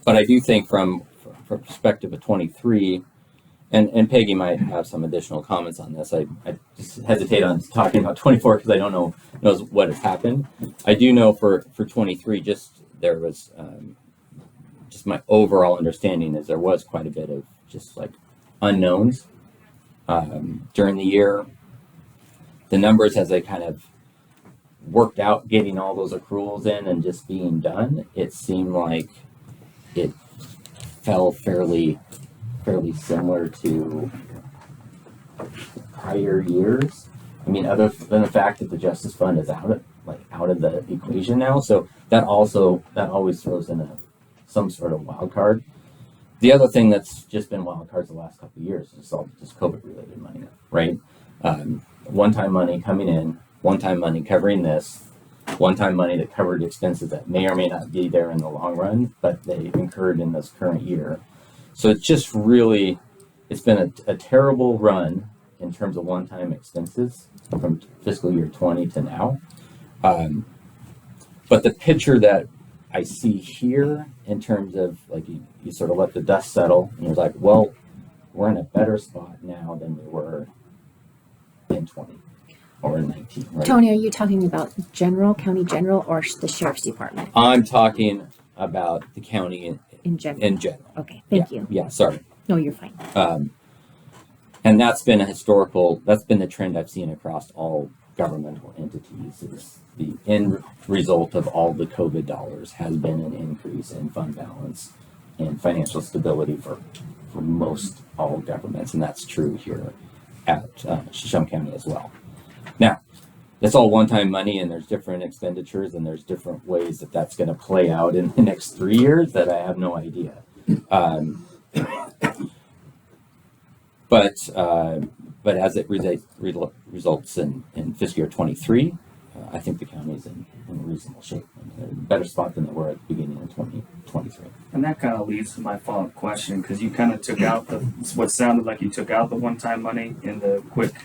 But I do think from perspective of 23, and Peggy might have some additional comments on this. I just hesitate on talking about 24 because I don't know knows what has happened. I do know for 23, there was just my overall understanding is there was quite a bit of just like unknowns during the year. The numbers as they kind of worked out getting all those accruals in and just being done, it seemed like it fell fairly similar to prior years. I mean, other than the fact that the Justice Fund is out of the equation now, so that always throws in some sort of wild card. The other thing that's just been wild cards the last couple of years is all just COVID related money, right? One-time money coming in, one-time money covering this, one-time money that covered expenses that may or may not be there in the long run, but they incurred in this current year. So it's just really it's been a terrible run in terms of one-time expenses from fiscal year 20 to now. But the picture that I see here in terms of like you sort of let the dust settle and you're like, well, we're in a better spot now than we were in 20 or in 19, right? Tony, are you talking about general, county general, or the sheriff's department I'm talking about the county in general? in general. Okay, thank you. Yeah, sorry. No, you're fine. And that's been that's been the trend I've seen across all governmental entities. Is the end result of all the COVID dollars has been an increase in fund balance and financial stability for most all governments, and that's true here at Shoshone County as well. Now, it's all one-time money, and there's different expenditures, and there's different ways that that's going to play out in the next 3 years that I have no idea. But as it results in fiscal year 23, I think the county's in reasonable shape. They're in a better spot than they were at the beginning of 2023. And that kind of leads to my follow-up question, because you kind of took out what sounded like you took out the one-time money in the quick,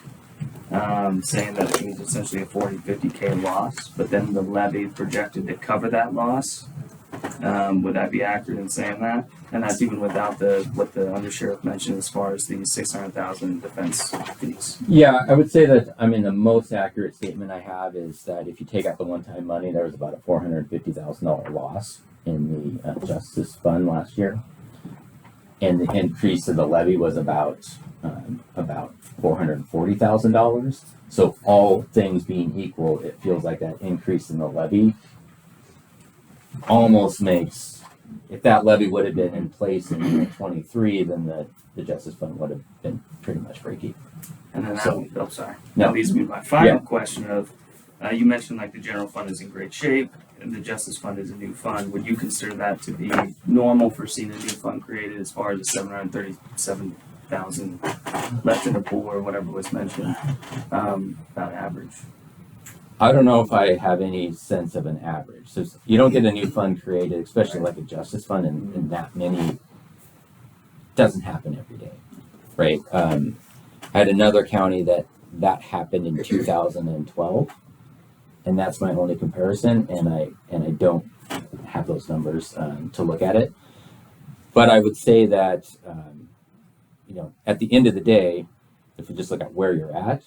saying that it was essentially a 50K loss, but then the levy projected to cover that loss. Would that be accurate in saying that? And that's even without what the undersheriff mentioned as far as the 600,000 defense fees. Yeah, I would say that, I mean, the most accurate statement I have is that if you take out the one-time money, there was about a $450,000 loss in the Justice Fund last year. And the increase of the levy was about $440,000. So all things being equal, it feels like that increase in the levy almost makes, if that levy would have been in place in 23, then the Justice Fund would have been pretty much break even. And then So- sorry. No. That leads me to my final question of, you mentioned like the general fund is in great shape and the Justice Fund is a new fund. Would you consider that to be normal for seeing a new fund created as far as the 737,000 left in the pool or whatever was mentioned, about average? I don't know if I have any sense of an average. So you don't get a new fund created, especially like a Justice Fund, and that many doesn't happen every day, right? I had another county that happened in 2012, and that's my only comparison. And I don't have those numbers to look at it, but I would say that at the end of the day, if you just look at where you're at,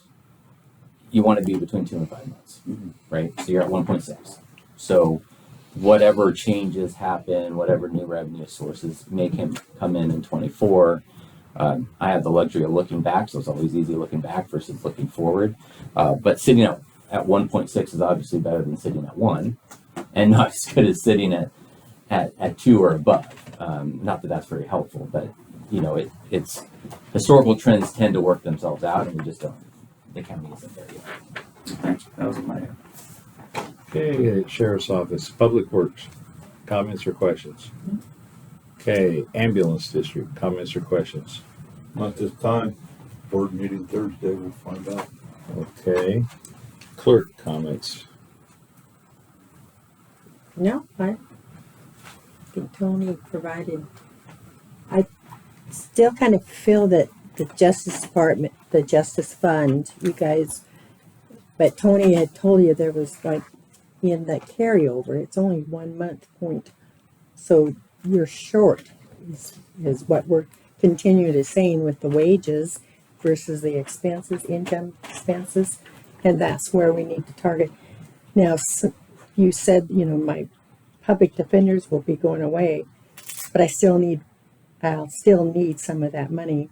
you want to be between 2 and 5 months, right? So you're at 1.6. So whatever changes happen, whatever new revenue sources may come in 24, I have the luxury of looking back, so it's always easy looking back versus looking forward. But sitting at 1.6 is obviously better than sitting at 1, and not as good as sitting at 2 or above. Not that that's very helpful, but it's historical trends tend to work themselves out, and we just don't. The county isn't there yet. Thanks. That was my. Okay, Sheriff's Office, Public Works, comments or questions? Okay, Ambulance District, comments or questions? Not this time. Board meeting Thursday, we'll find out. Okay, Clerk, comments? No, I think Tony provided. I still kind of feel that the Justice Department, the Justice Fund, you guys, but Tony had told you there was like in that carryover, it's only 1 month point. So you're short is what we're continuing to saying with the wages versus the expenses, income expenses. And that's where we need to target. Now, you said, my public defenders will be going away, but I'll still need some of that money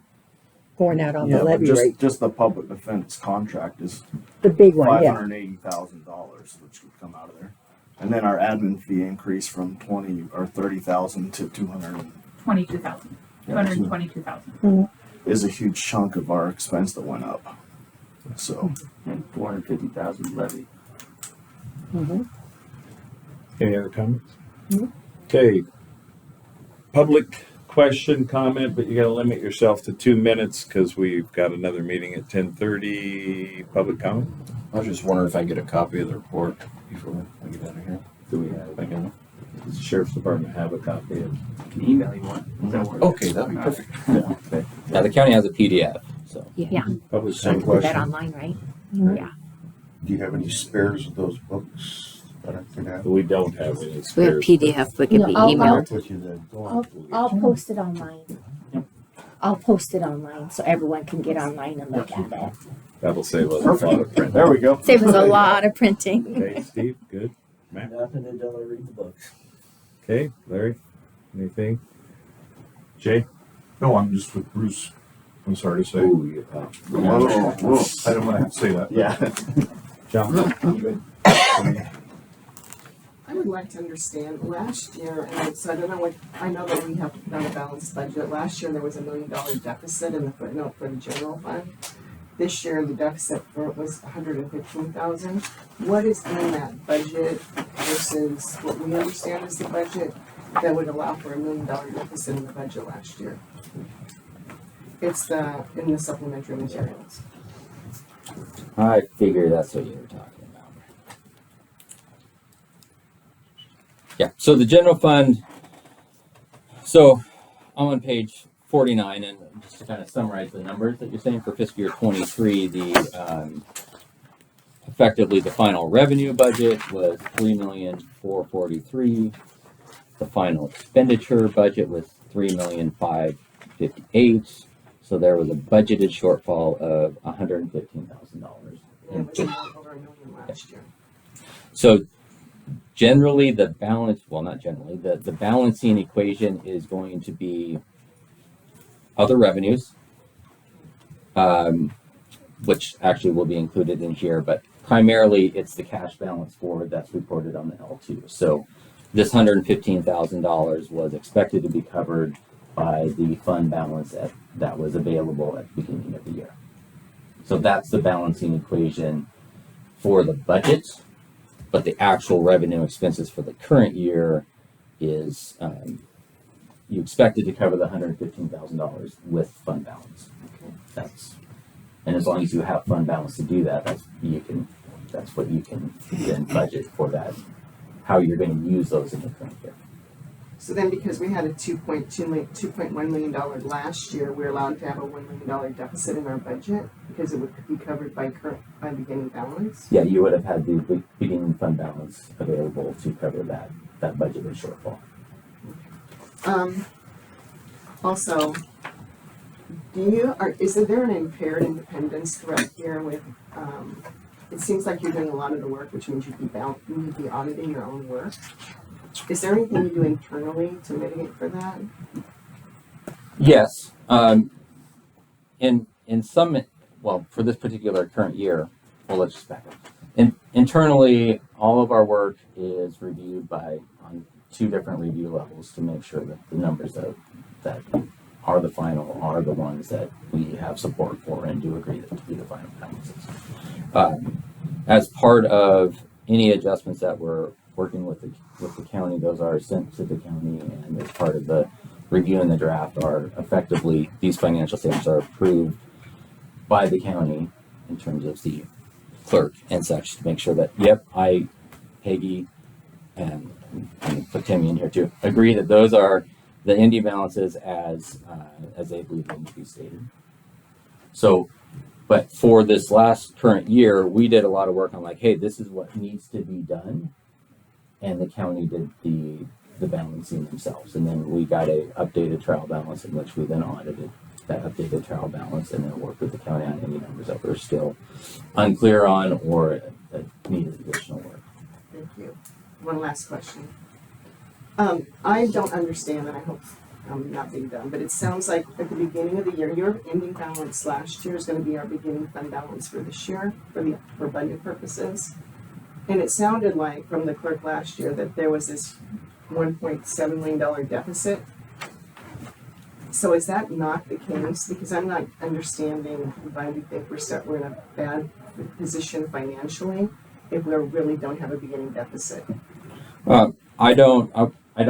going out on the levy rate. Just the public defense contract is The big one, yeah. $580,000, which would come out of there. And then our admin fee increased from 20 or 30,000 to 200. 22,000. Yeah, 222,000. is a huge chunk of our expense that went up. So And 450,000 levy. Any other comments? Okay, public question, comment, but you gotta limit yourself to 2 minutes because we've got another meeting at 10:30. Public comment? I was just wondering if I get a copy of the report before I get out of here. Do we have, does the Sheriff's Department have a copy of? I can email you one. Does that work? Okay, that'd be perfect. Yeah, okay. Now the county has a PDF, so. Yeah, Probably Same put that question. online, right? Right. Yeah, Do you have any spares of those books that I could have? We don't have any we have spares. PDF, but it can No, be I'll- emailed. With you then. Go I'll, on. I'll post it online. I'll post it online so everyone can get online and look at it. That'll save us a lot of print. There we go. Save us a lot of printing. Okay, Steve, good. Matt, Nothing until I read the books. okay. Larry, anything? Jay? No, I'm just with Bruce. I'm sorry to say. Ooh, you Whoa, whoa. I don't want to say that. Yeah. John? I would like to understand, last year, and so I don't know what, I know that we have done a balanced budget. Last year, there was $1 million deficit in the footnote for the general fund. This year, the deficit for it was 115,000. What is in that budget versus what we understand is the budget that would allow for $1 million deficit in the budget last year? It's in the supplementary materials. I figure that's what you were talking about. Yeah, so the general fund, so I'm on page 49, and just to kind of summarize the numbers that you're saying for fiscal year 23, effectively the final revenue budget was $3,443,000. The final expenditure budget was $3,558,000. So there was a budgeted shortfall of $115,000. And it was over $1 million last year. So generally the balance, well, not generally, the balancing equation is going to be other revenues, which actually will be included in here, but primarily it's the cash balance forward that's reported on the L2. So this $115,000 was expected to be covered by the fund balance that was available at the beginning of the year. So that's the balancing equation for the budget, but the actual revenue expenses for the current year is you expected to cover the $115,000 with fund balance. That's, and as long as you have fund balance to do that, that's what you can then budget for that, how you're going to use those in the current year. So then because we had a $2.1 million last year, we're allowed to have a $1 million deficit in our budget because it would be covered by beginning balance. Yeah, you would have had the beginning fund balance available to cover that budgeted shortfall. Also, is there an impaired independence threat here with, it seems like you're doing a lot of the work, which means you'd be auditing your own work. Is there anything you do internally to mitigate for that? Yes. In some, well, for this particular current year, well, let's just back up. Internally, all of our work is reviewed on 2 different review levels to make sure that the numbers that are the final are the ones that we have support for and do agree to be the final balances. As part of any adjustments that we're working with the county, those are sent to the county, and as part of the review and the draft are effectively, these financial statements are approved by the county in terms of the clerk and such to make sure that, yep, I, Peggy, and put Timmy in here too, agree that those are the ending balances as they believe them to be stated. So, but for this last current year, we did a lot of work on like, hey, this is what needs to be done. And the county did the balancing themselves. And then we got a updated trial balance in which we then audited that updated trial balance and then worked with the county on any numbers that we're still unclear on or that needed additional work. Thank you. One last question. I don't understand, and I hope I'm not being dumb, but it sounds like at the beginning of the year, your ending balance last year is going to be our beginning fund balance for this year for budget purposes. And it sounded like from the clerk last year that there was this $1.7 million deficit. So is that not the case? Because I'm not understanding why we think we're in a bad position financially if we really don't have a beginning deficit. I don't know I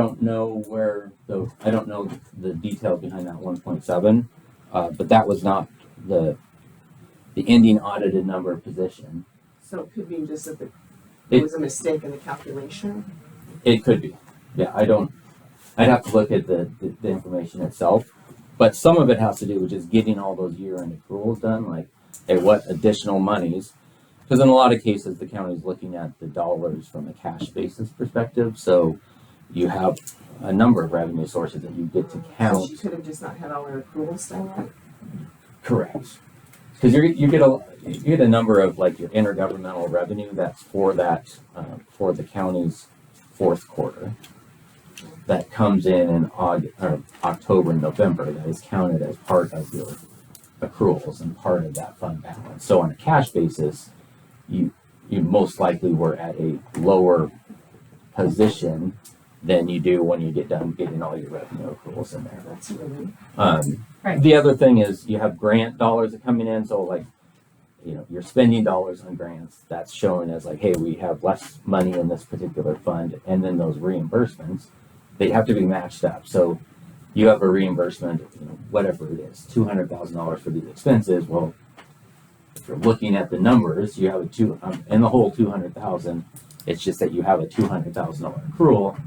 don't know the details behind that 1.7, but that was not the ending audited number position. So it could be just that there was a mistake in the calculation. It could be. Yeah, I'd have to look at the information itself. but some of it has to do with just getting all those year-end accruals done, like, hey, what additional monies? Because in a lot of cases, the county is looking at the dollars from a cash basis perspective, so you have a number of revenue sources that you get to So count. she could have just not had all her accruals done yet? Correct. Because you get a number of like your intergovernmental revenue that's for the county's fourth quarter that comes in October and November that is counted as part of your accruals and part of that fund balance. So on a cash basis, you most likely were at a lower position than you do when you get done getting all your revenue accruals in there. That's really. Right. The other thing is you have grant dollars that coming in, so like, you're spending dollars on grants. That's showing as like, hey, we have less money in this particular fund, and then those reimbursements, they have to be matched up. So you have a reimbursement, whatever it is, $200,000 for these expenses. Well, if you're looking at the numbers, you have in the whole 200,000. It's just that you have a $200,000 accrual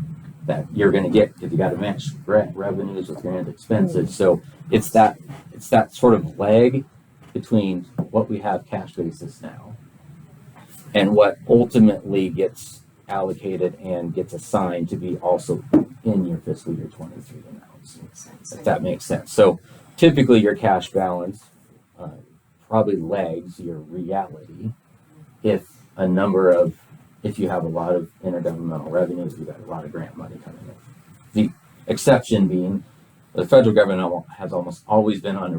that you're going to get because you got to match grant revenues with grant expenses. So it's that sort of lag between what we have cash basis now and what ultimately gets allocated and gets assigned to be also in your fiscal year 23 amounts, if that makes sense. So typically your cash balance probably lags your reality if you have a lot of intergovernmental revenues, you've got a lot of grant money coming in. The exception being the federal government has almost always been on a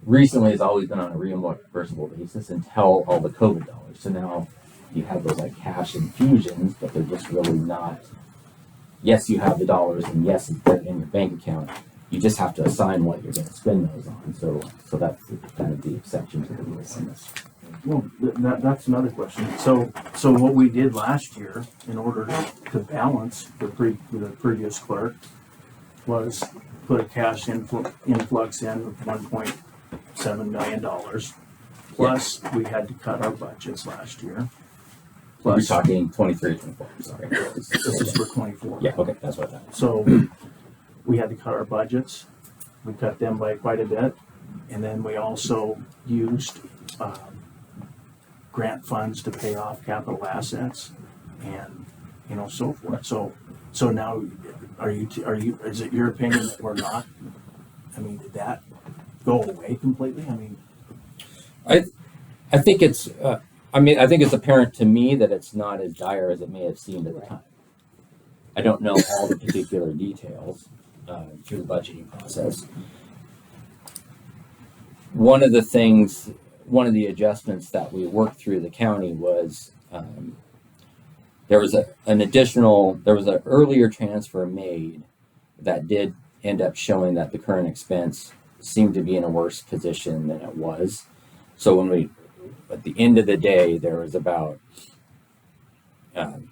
recently has always been on a reimbursable basis until all the COVID dollars. So now you have those like cash infusions, but they're just really not. Yes, you have the dollars, and yes, it's in your bank account. You just have to assign what you're going to spend those on. So that's kind of the exception to the rule on this. Well, that's another question. So what we did last year in order to balance the previous clerk was put a cash influx in of $1.7 million. Plus, we had to cut our budgets last year. We're talking 23, 24. I'm sorry. This is for 24. Yeah, okay, that's what that is. So we had to cut our budgets. We cut them by quite a bit. And then we also used grant funds to pay off capital assets and, so forth. So now, is it your opinion that we're not? I mean, did that go away completely? I mean, I think it's apparent to me that it's not as dire as it may have seemed at the time. I don't know all the particular details through the budgeting process. One of the adjustments that we worked through the county was there was an earlier transfer made that did end up showing that the current expense seemed to be in a worse position than it was. So at the end of the day, there was about, I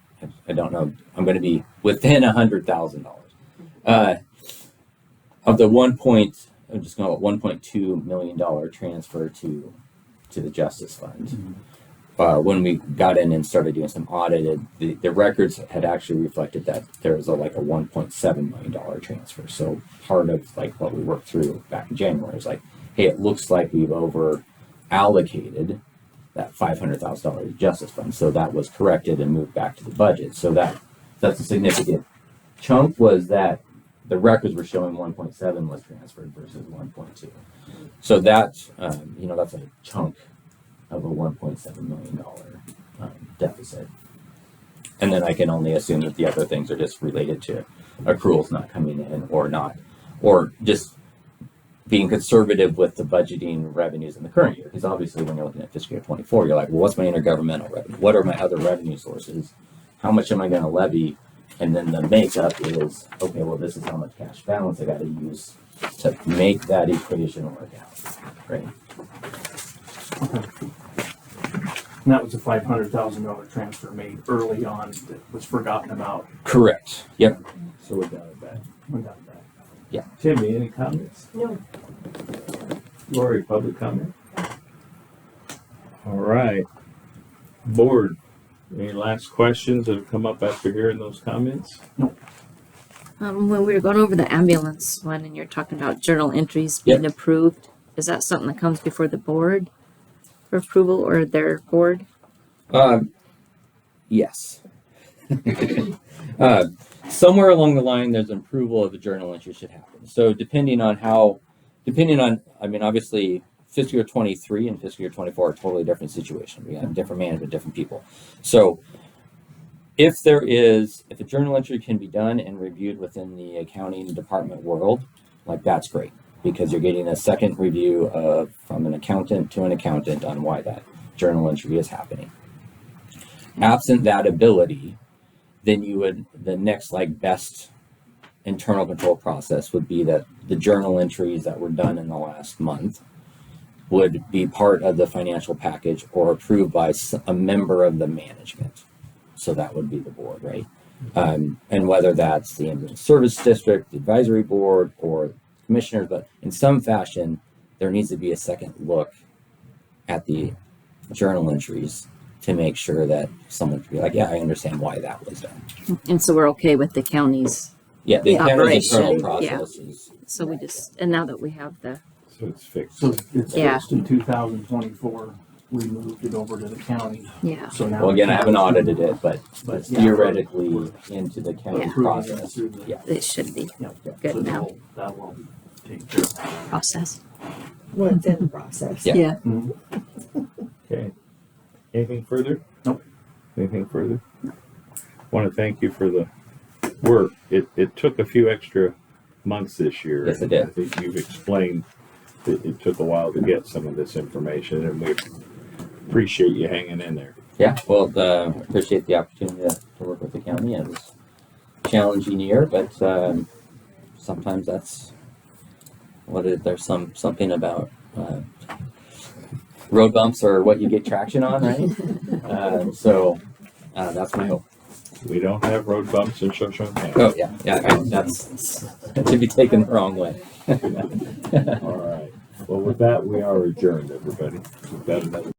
don't know, I'm going to be within $100,000 of the $1.2 million transfer to the Justice Fund. When we got in and started doing some audited, the records had actually reflected that there was a $1.7 million transfer. So part of what we worked through back in January is hey, it looks like we've over allocated that $500,000 Justice Fund. So that was corrected and moved back to the budget. So that's a significant chunk, was that the records were showing 1.7 was transferred versus 1.2. So that's that's a chunk of a $1.7 million deficit. And then I can only assume that the other things are just related to accruals not coming in or just being conservative with the budgeting revenues in the current year. Because obviously when you're looking at fiscal year 24, you're like, well, what's my intergovernmental revenue? What are my other revenue sources? How much am I going to levy? And then the makeup is, okay, well, this is how much cash balance I got to use to make that equation work out, right? and that was a $500,000 transfer made early on that was forgotten about. Correct. Yep. So we got it back. We got that. Timmy, any comments? No. Lori, public comment? All right. Board, any last questions that have come up after hearing those comments? No. When we were going over the ambulance one and you're talking about journal entries being approved, is that something that comes before the board for approval or their board? Yes. Somewhere along the line, there's an approval of the journal entry should happen. So depending on, I mean, obviously fiscal year 23 and fiscal year 24 are totally different situations. We have different management, different people. So if a journal entry can be done and reviewed within the accounting department world, like that's great because you're getting a second review from an accountant to an accountant on why that journal entry is happening. Absent that ability, then the next best internal control process would be that the journal entries that were done in the last month would be part of the financial package or approved by a member of the management. So that would be the board, right? And whether that's the ambulance service district, the advisory board, or commissioners, but in some fashion, there needs to be a second look at the journal entries to make sure that someone can be like, yeah, I understand why that was done. And so we're okay with the county's. Yeah, the county's internal operation, processes. So we just, and now that we have the, So it's fixed. So it's Yeah. fixed in 2024. We moved it over to the county. yeah. So now Well, again, I haven't audited it, but But yeah, theoretically into the county Yeah. process. through the- Yeah. It should be Yeah. good So now. that will take care of it. process. Well, it's in the process. Yeah. Okay. Anything further? Nope. Anything further? Want to thank you for the work. It took a few extra months this year. Yes, it did. I think you've explained that it took a while to get some of this information, and we appreciate you hanging in there. Yeah, well, appreciate the opportunity to work with the county. It was a challenging year, but sometimes that's there's something about road bumps or what you get traction on, right? So that's my hope. We don't have road bumps in Shoshone County. Oh yeah, that should be taken the wrong way. All right. Well, with that, we are adjourned, everybody. We've got another